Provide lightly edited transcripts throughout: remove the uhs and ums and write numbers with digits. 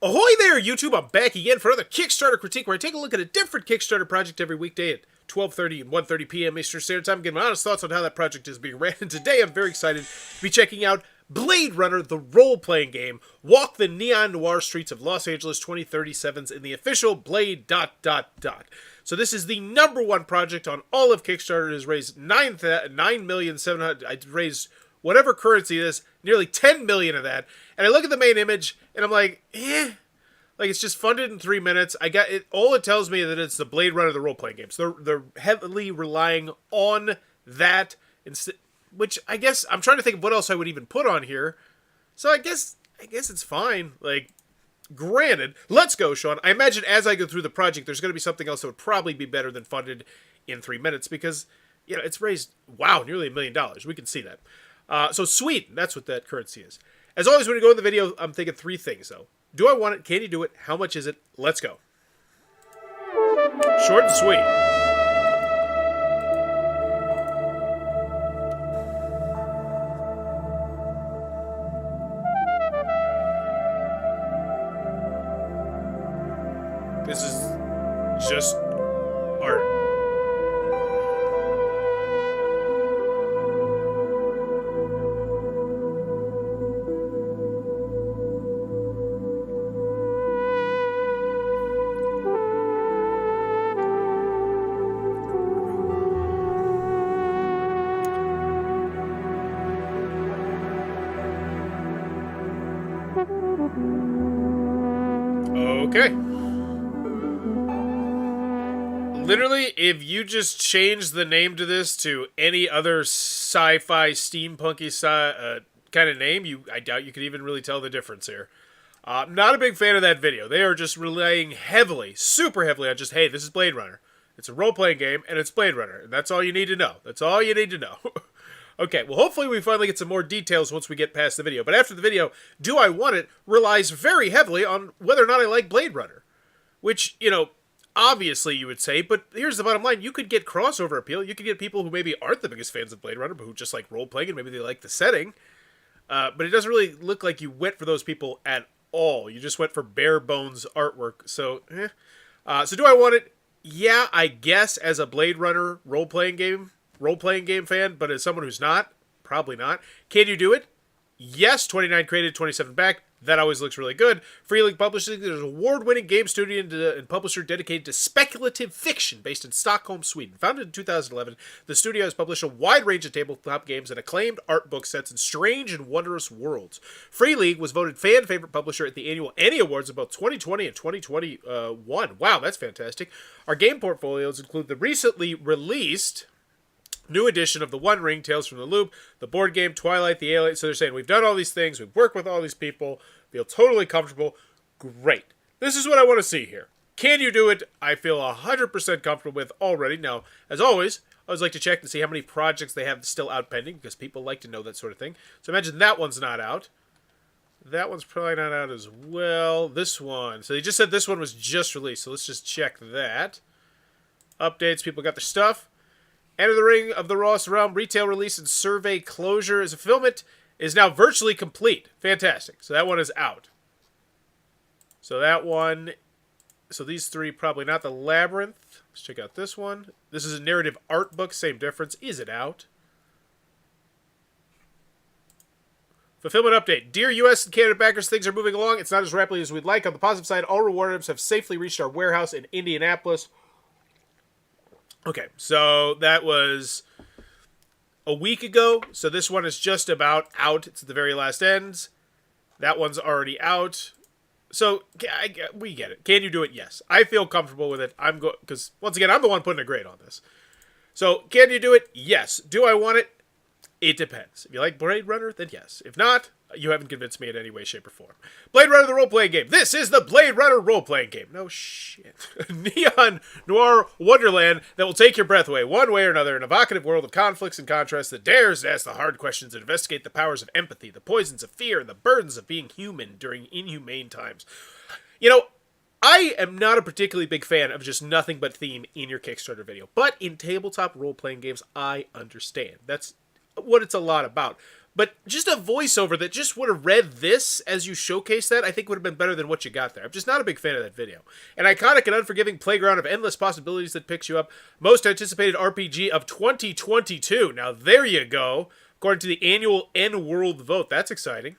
Ahoy there, YouTube! I'm back again for another Kickstarter critique where I take a look at a different Kickstarter project every weekday at 12:30 and 1:30 p.m. Eastern Standard Time, giving my honest thoughts on how that project is being ran. And today I'm very excited to be checking out Blade Runner, the role-playing game. Walk the neon-noir streets of Los Angeles 2037's in the official Blade ... So this is the #1 project on all of Kickstarter. It has raised $9,700,000. I raised whatever currency it is, nearly 10 million of that. And I look at the main image and I'm like, like it's just funded in 3 minutes. I got it. All it tells me that it's the Blade Runner, the role-playing game. So they're heavily relying on that, which I guess I'm trying to think of what else I would even put on here. So I guess it's fine. Like, granted, let's go, Sean. I imagine as I go through the project, there's going to be something else that would probably be better than funded in 3 minutes because, you know, it's raised, wow, nearly $1 million. We can see that. So sweet, that's what that currency is. As always, when you go in the video, I'm thinking 3 things, though. Do I want it? Can you do it? How much is it? Let's go. Short and sweet. This is just art. Okay. Literally, if you just change the name to this to any other sci-fi, steampunky kind of name, I doubt you could even really tell the difference here. Not a big fan of that video. They are just relying heavily, super heavily on just, hey, this is Blade Runner. It's a role-playing game, and it's Blade Runner. And that's all you need to know. That's all you need to know. Okay, well, hopefully we finally get some more details once we get past the video. But after the video, do I want it relies very heavily on whether or not I like Blade Runner. Which, you know, obviously you would say, but here's the bottom line. You could get crossover appeal. You could get people who maybe aren't the biggest fans of Blade Runner, but who just like role-playing and maybe they like the setting. But it doesn't really look like you went for those people at all. You just went for bare-bones artwork. So, so do I want it? Yeah, I guess as a Blade Runner role-playing game fan, but as someone who's not, probably not. Can you do it? Yes, 29 created, 27 backed. That always looks really good. Free League Publishing is an award-winning game studio and publisher dedicated to speculative fiction based in Stockholm, Sweden. Founded in 2011, the studio has published a wide range of tabletop games and acclaimed art book sets in strange and wondrous worlds. Free League was voted fan favorite publisher at the annual Annie Awards in both 2020 and 2021. Wow, that's fantastic. Our game portfolios include the recently released new edition of The One Ring, Tales from the Loop, the board game, Twilight, the Alien. So they're saying, we've done all these things, we've worked with all these people, feel totally comfortable. Great. This is what I want to see here. Can you do it? I feel 100% comfortable with already. Now, as always, I always like to check to see how many projects they have still out pending, because people like to know that sort of thing. So imagine that one's not out. That one's probably not out as well. This one. So they just said this one was just released, so let's just check that. Updates, people got their stuff. Enter the Ring of the Ross Realm retail release and survey closure as a fulfillment is now virtually complete. Fantastic. So that one is out. So that one, so these 3 probably not. The Labyrinth. Let's check out this one. This is a narrative art book. Same difference. Is it out? Fulfillment update. Dear U.S. and Canada backers, things are moving along. It's not as rapidly as we'd like. On the positive side, all reward items have safely reached our warehouse in Indianapolis. Okay, so that was a week ago. So this one is just about out. It's at the very last ends. That one's already out. So we get it. Can you do it? Yes. I feel comfortable with it. Because once again, I'm the one putting a grade on this. So can you do it? Yes. Do I want it? It depends. If you like Blade Runner, then yes. If not, you haven't convinced me in any way, shape, or form. Blade Runner, the role-playing game. This is the Blade Runner role-playing game. No shit. Neon-noir wonderland that will take your breath away, one way or another, an evocative world of conflicts and contrasts that dares to ask the hard questions and investigate the powers of empathy, the poisons of fear, and the burdens of being human during inhumane times. You know, I am not a particularly big fan of just nothing but theme in your Kickstarter video, but in tabletop role-playing games, I understand. That's what it's a lot about. But just a voiceover that just would have read this as you showcase that, I think would have been better than what you got there. I'm just not a big fan of that video. An iconic and unforgiving playground of endless possibilities that picks you up. Most anticipated RPG of 2022. Now, there you go. According to the annual N-World vote. That's exciting.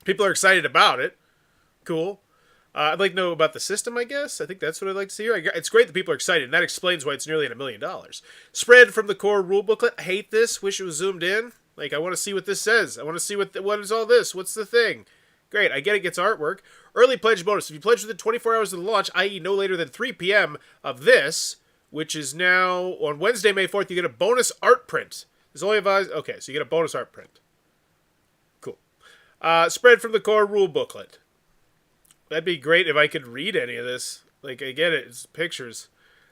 People are excited about it. Cool. I'd like to know about the system, I guess. I think that's what I'd like to see here. It's great that people are excited, and that explains why it's nearly at $1 million. Spread from the core rule booklet. I hate this. Wish it was zoomed in. Like, I want to see what this says. I want to see what is all this. What's the thing? Great. I get it gets artwork. Early pledge bonus. If you pledge within 24 hours of the launch, i.e. no later than 3 p.m. of this, which is now on Wednesday, May 4th, you get a bonus art print. There's only advised. Okay, so you get a bonus art print. Cool. Spread from the core rule booklet. That'd be great if I could read any of this. Like, I get it. It's pictures.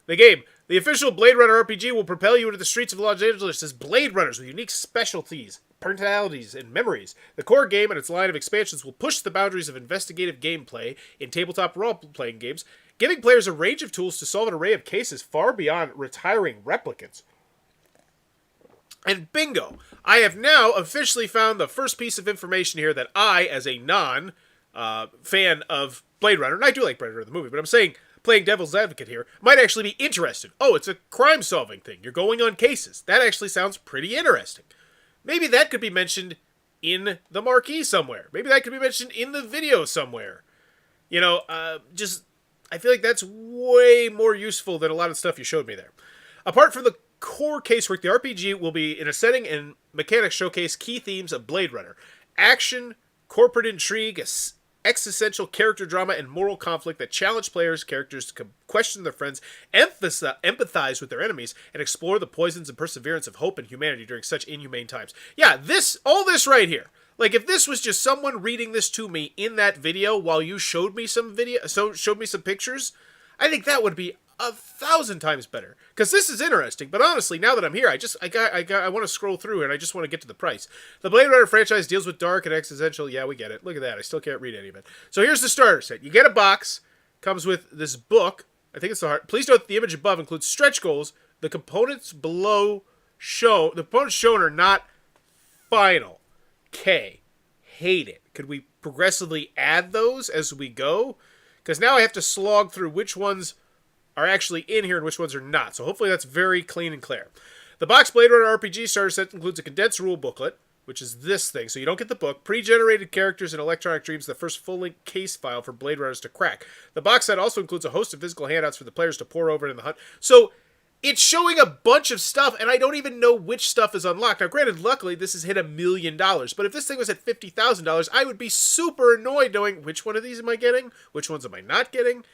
The game. The official Blade Runner RPG will propel you into the streets of Los Angeles as Blade Runners with unique specialties, personalities, and memories. The core game and its line of expansions will push the boundaries of investigative gameplay in tabletop role-playing games, giving players a range of tools to solve an array of cases far beyond retiring replicants. And bingo! I have now officially found the first piece of information here that I, as a non-fan of Blade Runner, and I do like Blade Runner the movie, but I'm saying, playing devil's advocate here, might actually be interested. Oh, it's a crime-solving thing. You're going on cases. That actually sounds pretty interesting. Maybe that could be mentioned in the marquee somewhere. Maybe that could be mentioned in the video somewhere. You know, I feel like that's way more useful than a lot of stuff you showed me there. Apart from the core casework, the RPG will be in a setting and mechanics showcase key themes of Blade Runner. Action, corporate intrigue, existential character drama, and moral conflict that challenge players' characters to question their friends, empathize with their enemies, and explore the poisons and perseverance of hope and humanity during such inhumane times. Yeah, all this right here. Like, if this was just someone reading this to me in that video while you showed me some pictures, I think that would be 1,000 times better. Because this is interesting, but honestly, now that I'm here, I want to scroll through and I just want to get to the price. The Blade Runner franchise deals with dark and existential. Yeah, we get it. Look at that. I still can't read any of it. So here's the starter set. You get a box. Comes with this book. I think it's the heart. Please note that the image above includes stretch goals. The components shown are not final. K. Hate it. Could we progressively add those as we go? Because now I have to slog through which ones are actually in here and which ones are not. So hopefully that's very clean and clear. The box Blade Runner RPG starter set includes a condensed rule booklet, which is this thing. So you don't get the book. Pre-generated characters and electronic dreams, the first full-length case file for Blade Runners to crack. The box set also includes a host of physical handouts for the players to pour over in the hunt. So it's showing a bunch of stuff, and I don't even know which stuff is unlocked. Now, granted, luckily, this has hit $1 million. But if this thing was at $50,000, I would be super annoyed knowing which one of these am I getting, which ones am I not getting.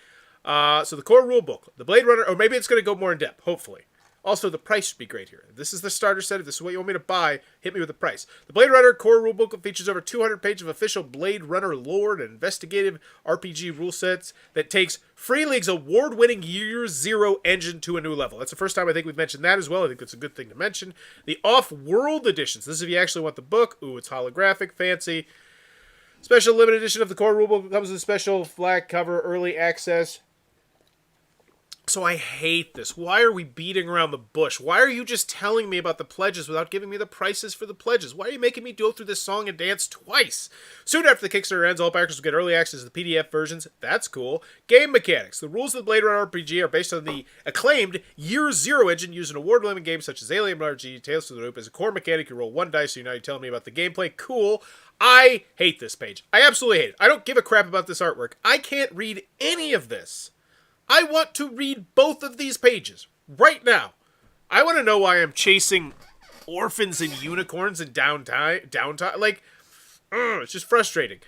So the core rule book, the Blade Runner, or maybe it's going to go more in depth, hopefully. Also, the price should be great here. If this is the starter set, if this is what you want me to buy, hit me with the price. The Blade Runner core rule book features over 200 pages of official Blade Runner lore and investigative RPG rule sets that takes Free League's award-winning Year Zero engine to a new level. That's the first time I think we've mentioned that as well. I think that's a good thing to mention. The Off-World editions. This is if you actually want the book. Ooh, it's holographic, fancy. Special limited edition of the core rulebook comes with a special flat cover, early access. So I hate this. Why are we beating around the bush? Why are you just telling me about the pledges without giving me the prices for the pledges? Why are you making me go through this song and dance twice? Soon after the Kickstarter ends, all backers will get early access to the PDF versions. That's cool. Game mechanics. The rules of the Blade Runner RPG are based on the acclaimed Year Zero engine used in award-winning games such as Alien RPG, Tales from the Loop. As a core mechanic, you roll one dice, so now you're telling me about the gameplay. Cool. I hate this page. I absolutely hate it. I don't give a crap about this artwork. I can't read any of this. I want to read both of these pages right now. I want to know why I'm chasing orphans and unicorns in downtime. Like, it's just frustrating.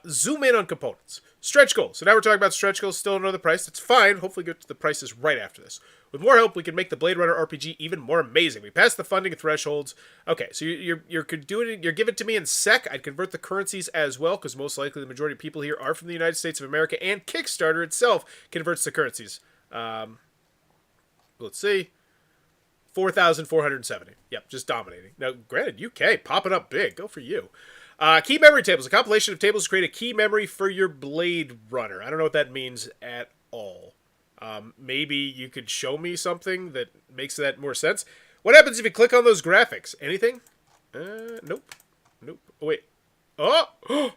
Zoom in on components. Stretch goals. So now we're talking about stretch goals. Still another price. That's fine. Hopefully get to the prices right after this. With more help, we can make the Blade Runner RPG even more amazing. We passed the funding thresholds. Okay, so you're giving it to me in SEC. I'd convert the currencies as well, because most likely the majority of people here are from the United States of America, and Kickstarter itself converts the currencies. Let's see. 4,470. Yep, just dominating. Now, granted, UK popping up big. Go for you. Key memory tables. A compilation of tables to create a key memory for your Blade Runner. I don't know what that means at all. Maybe you could show me something that makes that more sense. What happens if you click on those graphics? Anything? Nope. Nope. Oh, wait. Oh!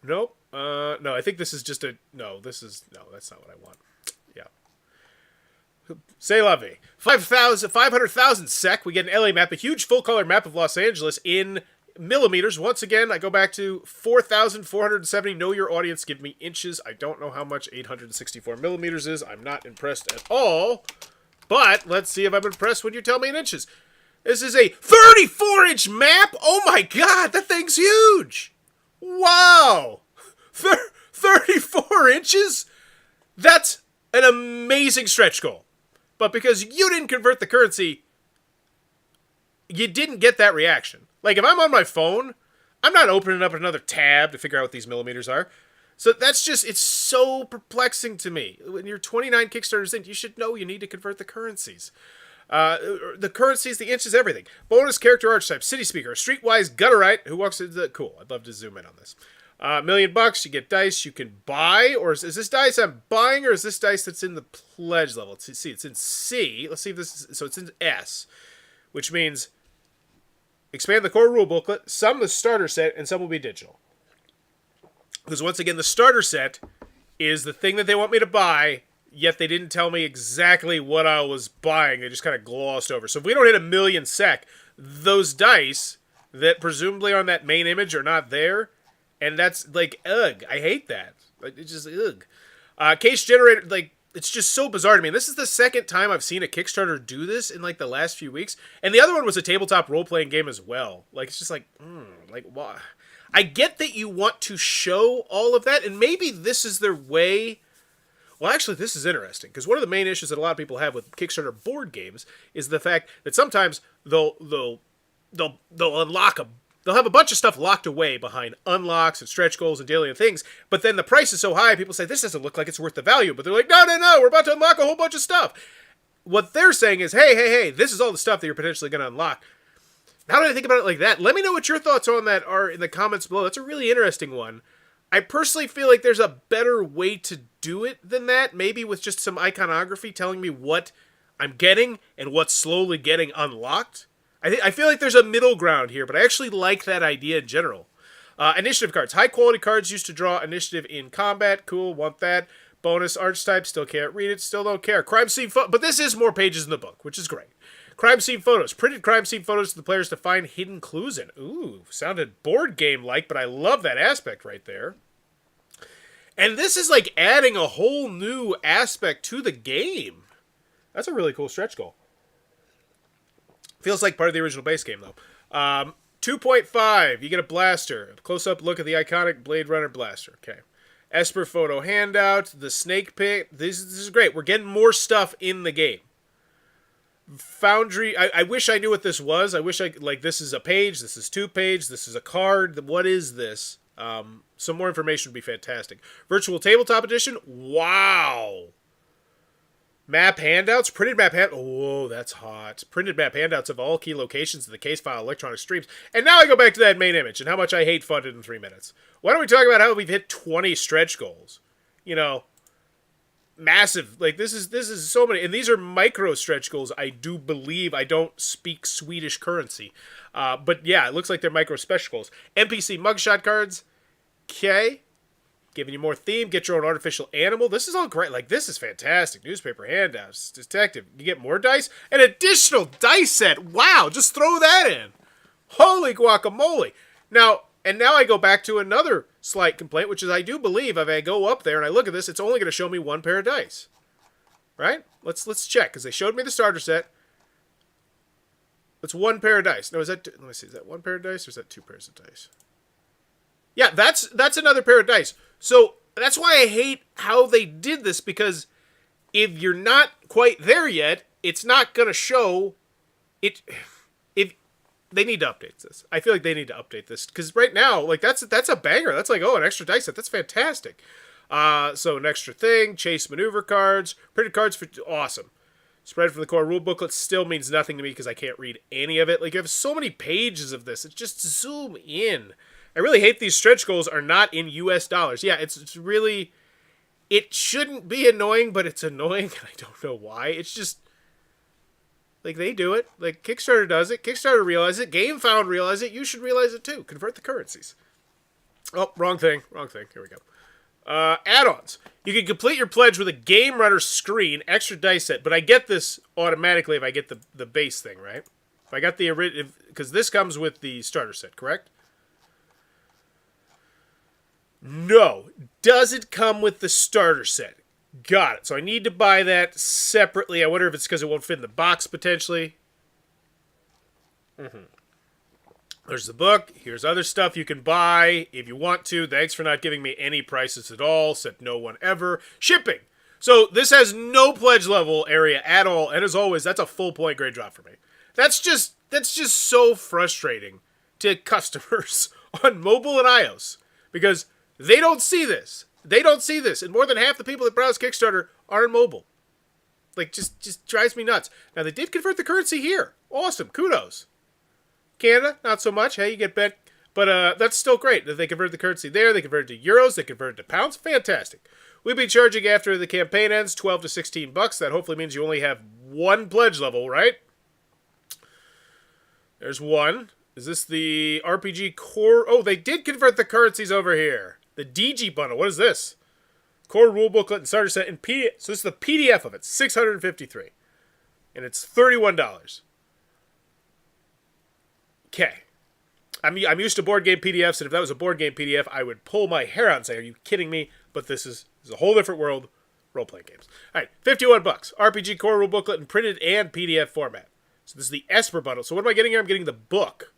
Nope. No, I think this is just a... No, that's not what I want. Yeah. C'est la vie. 500,000 sec. We get an LA map, a huge full-color map of Los Angeles in millimeters. Once again, I go back to 4,470. Know your audience. Give me inches. I don't know how much 864 millimeters is. I'm not impressed at all. But let's see if I'm impressed when you tell me in inches. This is a 34-inch map. Oh my god, that thing's huge. Wow. 34 inches? That's an amazing stretch goal. But because you didn't convert the currency, you didn't get that reaction. Like, if I'm on my phone, I'm not opening up another tab to figure out what these millimeters are. So that's just, it's so perplexing to me. When you're 29 Kickstarters in, you should know you need to convert the currencies. The currencies, the inches, everything. Bonus character archetype, city speaker, streetwise gutterite who walks into the... Cool, I'd love to zoom in on this. $1 million, you get dice you can buy, or is this dice I'm buying, or is this dice that's in the pledge level? Let's see, it's in C. Let's see if this is... So it's in S, which means expand the core rule booklet, some the starter set, and some will be digital. Because once again, the starter set is the thing that they want me to buy, yet they didn't tell me exactly what I was buying. They just kind of glossed over. So if we don't hit 1 million sec, those dice that presumably on that main image are not there. And that's like, ugh, I hate that. Like, it's just, ugh. Case generator, like, it's just so bizarre to me. And this is the second time I've seen a Kickstarter do this in, like, the last few weeks. And the other one was a tabletop role-playing game as well. Like, it's just like, like, why? I get that you want to show all of that, and maybe this is their way... Well, actually, this is interesting, because one of the main issues that a lot of people have with Kickstarter board games is the fact that sometimes they'll unlock a... They'll have a bunch of stuff locked away behind unlocks and stretch goals and daily things, but then the price is so high, people say, this doesn't look like it's worth the value, but they're like, no, we're about to unlock a whole bunch of stuff. What they're saying is, hey, this is all the stuff that you're potentially going to unlock. How do I think about it like that? Let me know what your thoughts on that are in the comments below. That's a really interesting one. I personally feel like there's a better way to do it than that, maybe with just some iconography telling me what I'm getting and what's slowly getting unlocked. I feel like there's a middle ground here, but I actually like that idea in general. Initiative cards. High quality cards used to draw initiative in combat. Cool, want that. Bonus archetype. Still can't read it. Still don't care. Crime scene photo. But this is more pages in the book, which is great. Crime scene photos. Printed crime scene photos for the players to find hidden clues in. Ooh, sounded board game-like, but I love that aspect right there. And this is like adding a whole new aspect to the game. That's a really cool stretch goal. Feels like part of the original base game, though. 2.5, you get a blaster. A close-up look at the iconic Blade Runner blaster. Okay. Esper photo handout, the snake pit. This is great. We're getting more stuff in the game. Foundry, I wish I knew what this was. I wish this is a page, this is 2 pages, this is a card. What is this? Some more information would be fantastic. Virtual Tabletop Edition. Wow. Map handouts. Printed map whoa, that's hot. Printed map handouts of all key locations in the case file electronic streams. And now I go back to that main image and how much I hate funded in 3 minutes. Why don't we talk about how we've hit 20 stretch goals? You know, massive. Like, this is so many. And these are micro stretch goals, I do believe. I don't speak Swedish currency. But yeah, it looks like they're micro stretch goals. NPC mugshot cards. Okay. Giving you more theme, get your own artificial animal. This is all great. Like, this is fantastic. Newspaper handouts, detective. You get more dice. An additional dice set. Wow, just throw that in. Holy guacamole. Now I go back to another slight complaint, which is I do believe if I go up there and I look at this, it's only going to show me 1 pair of dice. Right? Let's check, because they showed me the starter set. It's 1 pair of dice. No, let me see. Is that 1 pair of dice or is that 2 pairs of dice? Yeah, that's another pair of dice. So that's why I hate how they did this, because if you're not quite there yet, it's not going to show it. If they need to update this. I feel like they need to update this, because right now, like, that's a banger. That's like, oh, an extra dice set. That's fantastic. So an extra thing, chase maneuver cards, printed cards for awesome. Spread from the core rule booklet still means nothing to me because I can't read any of it. Like, you have so many pages of this. It's just zoom in. I really hate these stretch goals are not in US dollars. Yeah, it's really... It shouldn't be annoying, but it's annoying, and I don't know why. It's just... Like, they do it. Like, Kickstarter does it. Kickstarter realizes it. GameFound realizes it. You should realize it too. Convert the currencies. Oh, wrong thing. Wrong thing. Here we go. Add-ons. You can complete your pledge with a Game Runner screen, extra dice set, but I get this automatically if I get the base thing, right? If I got the original, because this comes with the starter set, correct? No. Does it come with the starter set? Got it. So I need to buy that separately. I wonder if it's because it won't fit in the box, potentially. There's the book. Here's other stuff you can buy if you want to. Thanks for not giving me any prices at all. Said no one ever. Shipping. So this has no pledge level area at all. And as always, that's a full point grade drop for me. That's just so frustrating to customers on mobile and iOS. Because they don't see this. They don't see this. And more than half the people that browse Kickstarter are in mobile. Like, just drives me nuts. Now, they did convert the currency here. Awesome. Kudos. Canada, not so much. Hey, you get bent. But that's still great that they convert the currency there. They convert it to euros. They convert it to pounds. Fantastic. We'll be charging after the campaign ends $12 to $16. That hopefully means you only have one pledge level, right? There's one. Is this the RPG core? Oh, they did convert the currencies over here. The DG bundle. What is this? Core rule booklet and starter set in PDF. So this is the PDF of it. $653. And it's $31. Okay. I'm used to board game PDFs, and if that was a board game PDF, I would pull my hair out and say, are you kidding me? But this is a whole different world. Role-playing games. All right, $51. RPG core rule booklet in printed and PDF format. So this is the Esper bundle. So what am I getting here? I'm getting the book.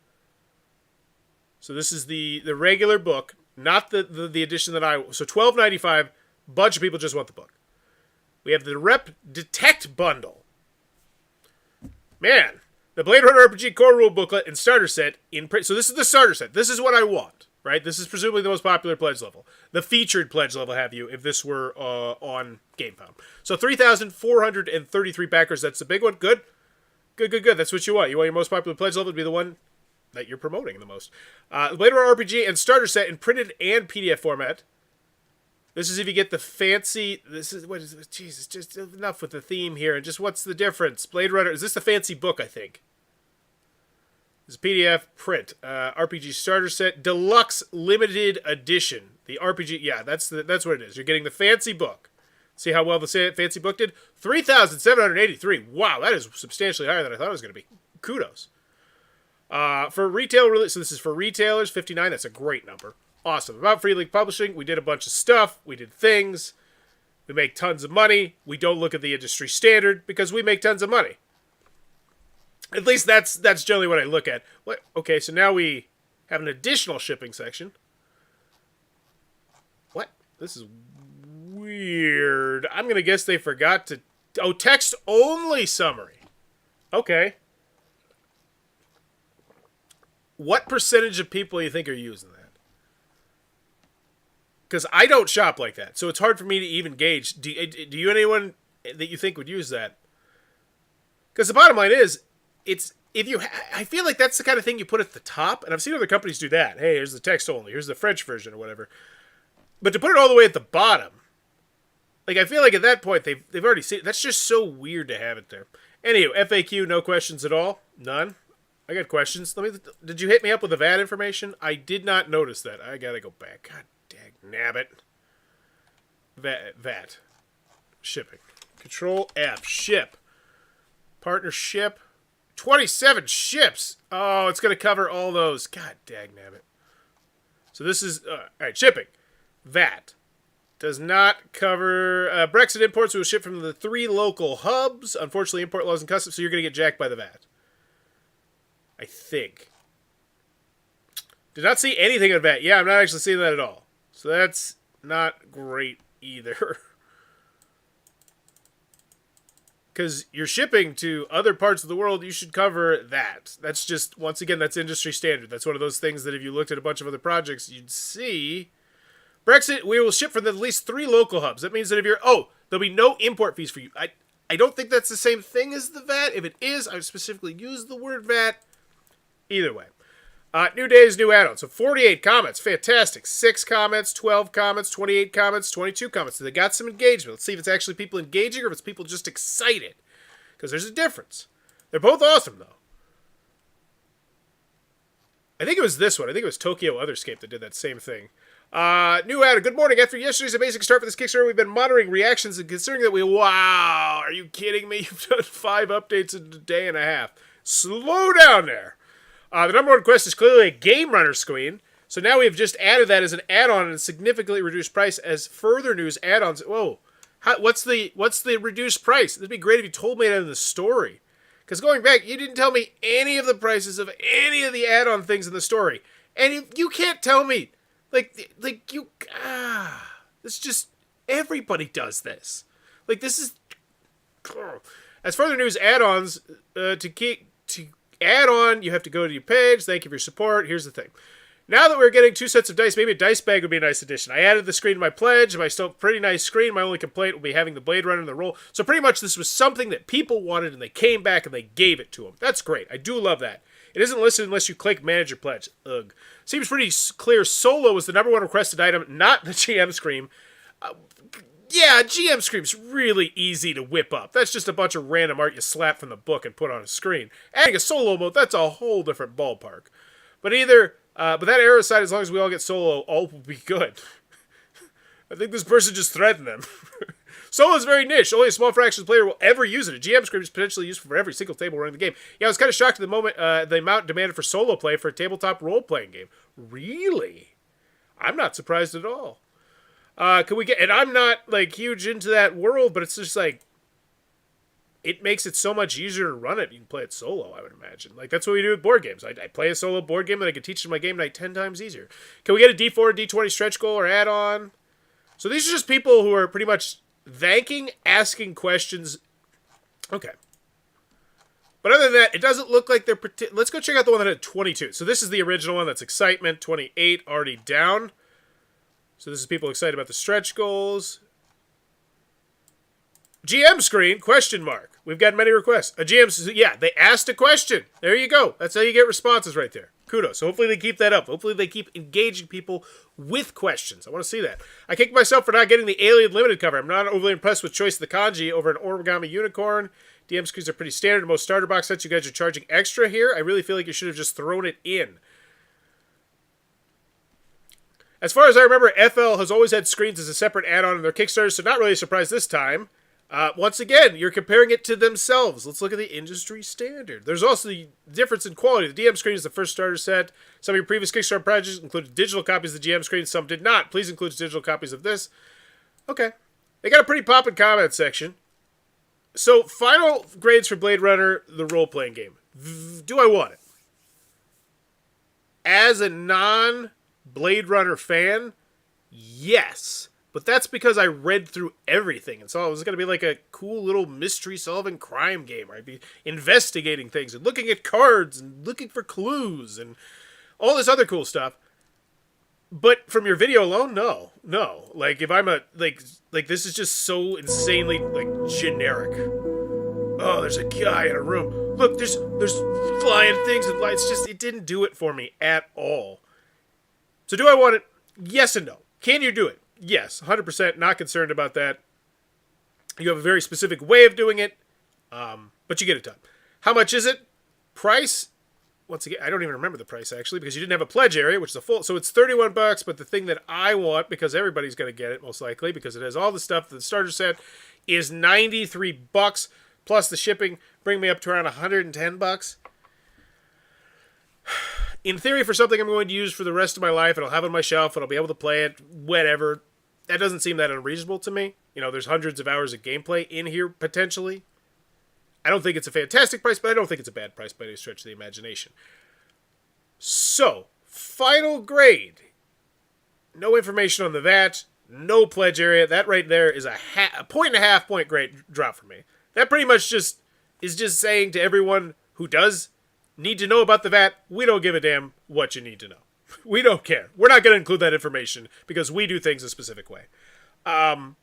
So this is the regular book, not the edition that So $12.95. Bunch of people just want the book. We have the Rep Detect bundle. Man. The Blade Runner RPG core rule booklet and starter set in print. So this is the starter set. This is what I want, right? This is presumably the most popular pledge level. The featured pledge level, have you, if this were on GameFound. So 3,433 backers. That's the big one. Good. Good. That's what you want. You want your most popular pledge level to be the one that you're promoting the most. The Blade Runner RPG and starter set in printed and PDF format. This is if you get the fancy... What is this? Jesus, just enough with the theme here. And just what's the difference? Blade Runner... Is this the fancy book, I think? This is PDF print. RPG starter set. Deluxe limited edition. The RPG... Yeah, that's what it is. You're getting the fancy book. See how well the fancy book did? 3,783. Wow, that is substantially higher than I thought it was going to be. Kudos. For retail release... So this is for retailers. 59. That's a great number. Awesome. About Free League Publishing, we did a bunch of stuff. We did things. We make tons of money. We don't look at the industry standard because we make tons of money. At least that's generally what I look at. Okay, so now we have an additional shipping section. What? This is weird. I'm going to guess they forgot to... Oh, text-only summary. Okay. What percentage of people do you think are using that? Because I don't shop like that, so it's hard for me to even gauge. Do you anyone that you think would use that? Because the bottom line is, I feel like that's the kind of thing you put at the top, and I've seen other companies do that. Hey, here's the text only, here's the French version or whatever. But to put it all the way at the bottom, like I feel like at that point they've already seen it. That's just so weird to have it there. Anyway, FAQ, no questions at all, none. I got questions. Did you hit me up with the VAT information? I did not notice that. I gotta go back. God. Nabbit. VAT. Shipping. Control F. Ship. Partnership. 27 ships. Oh, it's going to cover all those. God dag nabbit. So this is... all right, shipping. VAT. Does not cover... Brexit imports will ship from the 3 local hubs. Unfortunately, import laws and customs, so you're going to get jacked by the VAT. I think. Did not see anything on VAT. Yeah, I'm not actually seeing that at all. So that's not great either. Because you're shipping to other parts of the world, you should cover that. That's just, once again, that's industry standard. That's one of those things that if you looked at a bunch of other projects, you'd see. Brexit, we will ship from at least 3 local hubs. That means that if you're, there'll be no import fees for you. I don't think that's the same thing as the VAT. If it is, I specifically use the word VAT. Either way. New days, new add-ons. So 48 comments. Fantastic. 6 comments, 12 comments, 28 comments, 22 comments. So they got some engagement. Let's see if it's actually people engaging or if it's people just excited. Because there's a difference. They're both awesome, though. I think it was this one. I think it was Tokyo Otherscape that did that same thing. New ad. Good morning. After yesterday's amazing start for this Kickstarter, we've been monitoring reactions and considering that wow, are you kidding me? You've done 5 updates in a day and a half. Slow down there. The number one request is clearly a game runner screen. So now we've just added that as an add-on at a significantly reduced price as further news add-ons. Whoa. What's the reduced price? It'd be great if you told me that in the story. Because going back, you didn't tell me any of the prices of any of the add-on things in the story. And you can't tell me. It's just, everybody does this. Like, this is, as further news add-ons, to add on, you have to go to your page. Thank you for your support. Here's the thing. Now that we're getting 2 sets of dice, maybe a dice bag would be a nice addition. I added the screen to my pledge. My still pretty nice screen. My only complaint will be having the Blade Runner in the roll. So pretty much this was something that people wanted, and they came back and they gave it to them. That's great. I do love that. It isn't listed unless you click Manage Your Pledge. Ugh. Seems pretty clear. Solo was the number one requested item, not the GM Scream. Yeah, GM Scream's really easy to whip up. That's just a bunch of random art you slap from the book and put on a screen. Adding a solo mode, that's a whole different ballpark. But that error aside, as long as we all get solo, all will be good. I think this person just threatened them. Solo is very niche. Only a small fraction of the player will ever use it. A GM script is potentially used for every single table running the game. Yeah, I was kind of shocked at the amount demanded for solo play for a tabletop role-playing game. Really? I'm not surprised at all. Can we get... And I'm not, like, huge into that world, but it's just, like... It makes it so much easier to run it. You can play it solo, I would imagine. Like, that's what we do with board games. I play a solo board game that I can teach to my game night 10 times easier. Can we get a D4, D20 stretch goal or add-on? So these are just people who are pretty much thanking, asking questions. Okay. But other than that, it doesn't look like they're... Let's go check out the one that had 22. So this is the original one. That's Excitement. 28 already down. So this is people excited about the stretch goals. GM screen, question mark. We've got many requests. A GM, yeah, they asked a question. There you go. That's how you get responses right there. Kudos. So hopefully they keep that up. Hopefully they keep engaging people with questions. I want to see that. I kicked myself for not getting the Alien Limited cover. I'm not overly impressed with choice of the kanji over an origami unicorn. DM screens are pretty standard in most starter box sets. You guys are charging extra here. I really feel like you should have just thrown it in. As far as I remember, FL has always had screens as a separate add-on in their Kickstarter, so not really a surprise this time. Once again, you're comparing it to themselves. Let's look at the industry standard. There's also the difference in quality. The DM screen is the first starter set. Some of your previous Kickstarter projects included digital copies of the GM screen. Some did not. Please include digital copies of this. Okay. They got a pretty poppin' comment section. So, final grades for Blade Runner, the role-playing game. Do I want it? As a non-Blade Runner fan, yes. But that's because I read through everything and saw it was going to be like a cool little mystery-solving crime game where I'd be investigating things and looking at cards and looking for clues and all this other cool stuff. But from your video alone, no. Like, if I'm like this is just so insanely, like, generic. Oh, there's a guy in a room. Look, there's flying things and lights. Just, it didn't do it for me at all. So do I want it? Yes and no. Can you do it? Yes, 100%. Not concerned about that. You have a very specific way of doing it, but you get it done. How much is it? Price? Once again, I don't even remember the price, actually, because you didn't have a pledge area, which is a full... So it's $31, but the thing that I want, because everybody's going to get it, most likely, because it has all the stuff that the starter set, is $93, plus the shipping, bring me up to around $110. In theory, for something I'm going to use for the rest of my life, and I'll have it on my shelf, and I'll be able to play it, whatever, that doesn't seem that unreasonable to me. You know, there's hundreds of hours of gameplay in here, potentially. I don't think it's a fantastic price, but I don't think it's a bad price by any stretch of the imagination. So, final grade. No information on the VAT, no pledge area. That right there is a 1.5 point grade drop for me. That pretty much just is just saying to everyone who does need to know about the VAT, we don't give a damn what you need to know. We don't care. We're not going to include that information because we do things a specific way. The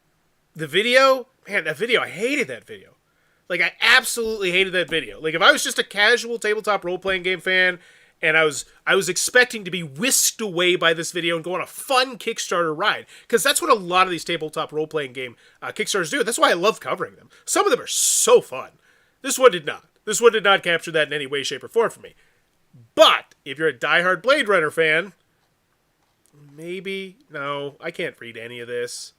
video, man, that video, I hated that video. Like, I absolutely hated that video. Like, if I was just a casual tabletop role-playing game fan and I was expecting to be whisked away by this video and go on a fun Kickstarter ride, because that's what a lot of these tabletop role-playing game Kickstarters do. That's why I love covering them. Some of them are so fun. This one did not. This one did not capture that in any way, shape, or form for me. But if you're a diehard Blade Runner fan, maybe. No, I can't read any of this.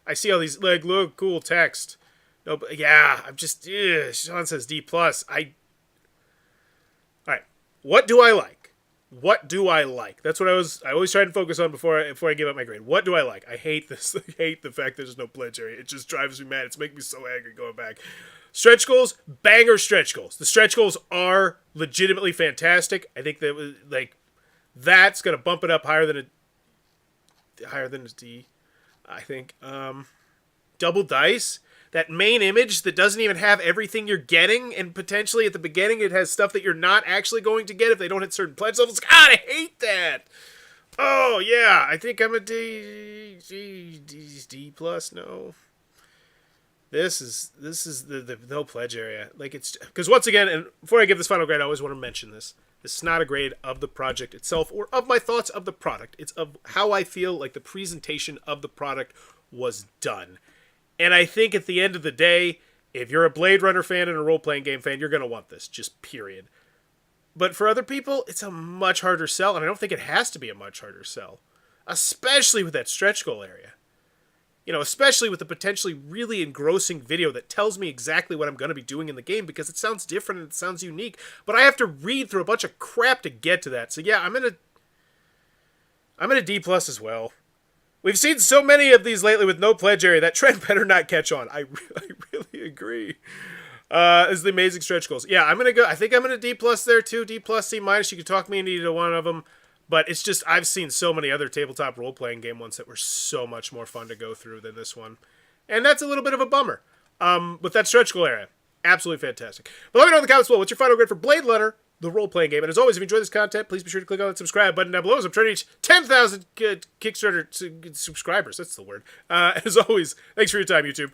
I see all these like look cool text. No, but yeah, I'm just. Sean says D plus. All right. What do I like? What do I like? That's what I always try to focus on before I give up my grade. What do I like? I hate this. I hate the fact there's no pledge area. It just drives me mad. It's making me so angry going back. Stretch goals, banger stretch goals. The stretch goals are legitimately fantastic. I think that like that's gonna bump it up higher than a D. I think double dice. That main image that doesn't even have everything you're getting, and potentially at the beginning it has stuff that you're not actually going to get if they don't hit certain pledge levels. God, I hate that. Oh yeah, I think I'm a D plus. No. This is the no pledge area. Like it's because once again, and before I give this final grade, I always want to mention this. This is not a grade of the project itself or of my thoughts of the product. It's of how I feel like the presentation of the product was done. And I think at the end of the day, if you're a Blade Runner fan and a role-playing game fan, you're going to want this, just period. But for other people, it's a much harder sell, and I don't think it has to be a much harder sell. Especially with that stretch goal area. You know, especially with the potentially really engrossing video that tells me exactly what I'm going to be doing in the game because it sounds different and it sounds unique. But I have to read through a bunch of crap to get to that. So yeah, I'm in a D plus as well. We've seen so many of these lately with no pledge area. That trend better not catch on. I really agree. Is the amazing stretch goals. Yeah, I think I'm going to D plus there too. D plus, C minus. You can talk me into either one of them. But it's just, I've seen so many other tabletop role-playing game ones that were so much more fun to go through than this one. And that's a little bit of a bummer. With that stretch goal area. Absolutely fantastic. But let me know in the comments below, what's your final grade for Blade Runner, the role-playing game? And as always, if you enjoy this content, please be sure to click on that subscribe button down below as I'm trying to reach 10,000 Kickstarter subscribers. That's the word. As always, thanks for your time, YouTube.